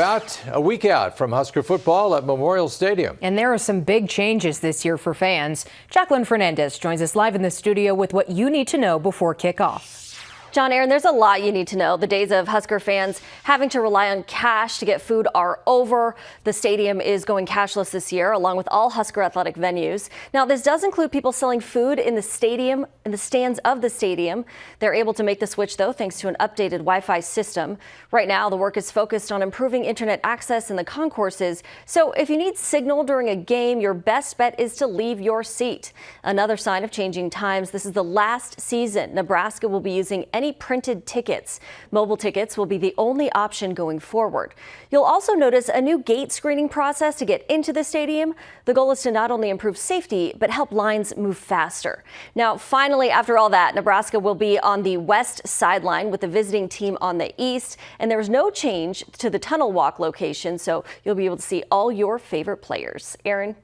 About a week out from Husker football at Memorial Stadium. And there are some big changes this year for fans. Jacqueline Fernandez joins us live in the studio with what you need to know before kickoff. John, Aaron, there's a lot you need to know. The days of Husker fans having to rely on cash to get food are over. The stadium is going cashless this year, along with all Husker athletic venues. Now, this does include people selling food in the stadium, in the stands of the stadium. They're able to make the switch, though, thanks to an updated Wi-Fi system. Right now, the work is focused on improving internet access in the concourses. So if you need signal during a game, your best bet is to leave your seat. Another sign of changing times, this is the last season Nebraska will be using any printed tickets. Mobile tickets will be the only option going forward. You'll also notice a new gate screening process to get into the stadium. The goal is to not only improve safety, but help lines move faster. Now, finally, after all that, Nebraska will be on the west sideline with the visiting team on the east, and there's no change to the tunnel walk location, so you'll be able to see all your favorite players. Aaron?